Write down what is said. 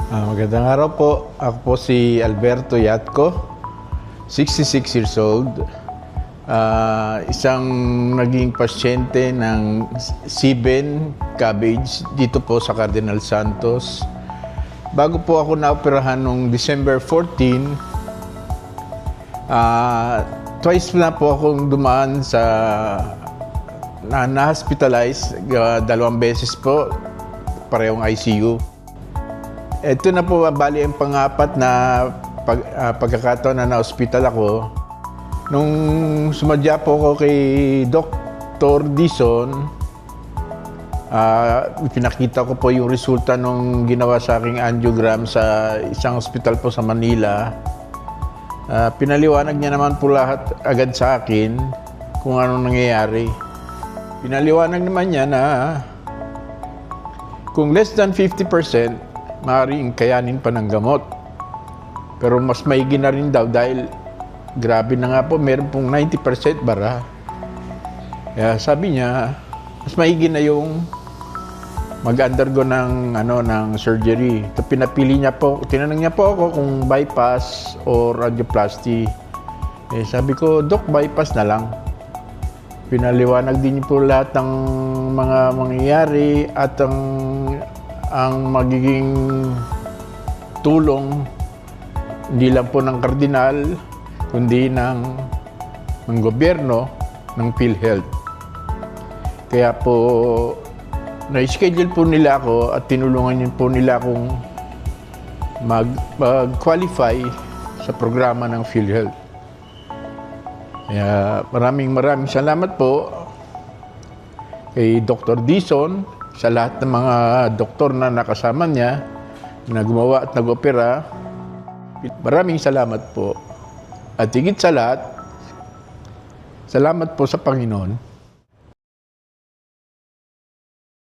Magandang araw po. Ako po si Alberto Yatco, 66 years old. Isang naging pasyente ng Siben Cabbage dito po sa Cardinal Santos. Bago po ako naoperahan noong December 14, twice na po akong dumaan sa na-hospitalize, 2 beses po, parehong ICU. Ito na po bali ang pang-apat na pagkakataon na na-hospital ako. Nung sumadya po ako kay Dr. Dizon, pinakita ko po yung resulta nung ginawa sa aking angiogram sa isang hospital po sa Manila. Pinaliwanag niya naman po lahat agad sa akin kung anong nangyayari. Pinaliwanag naman niya na kung less than 50%, maaaring kayanin pa ng gamot. Pero mas maigi na rin daw dahil grabe na nga po, meron pong 90% bara. Kaya sabi niya, mas maigi na yung mag-undergo ng surgery. Ito pinapili niya po, tinanong niya po ako kung bypass or angioplasty. Sabi ko, Dok, bypass na lang. Pinaliwanag din po lahat ng mga mangyayari at ang magiging tulong hindi lang po ng kardinal kundi ng gobyerno, ng PhilHealth. Kaya po na-schedule po nila ako at tinulungan po nila akong mag-qualify sa programa ng PhilHealth. Kaya maraming salamat po kay Dr. Dizon, sa lahat ng mga doktor na nakasama niya, na gumawa at nag-opera. Maraming salamat po. At higit sa lahat, salamat po sa Panginoon.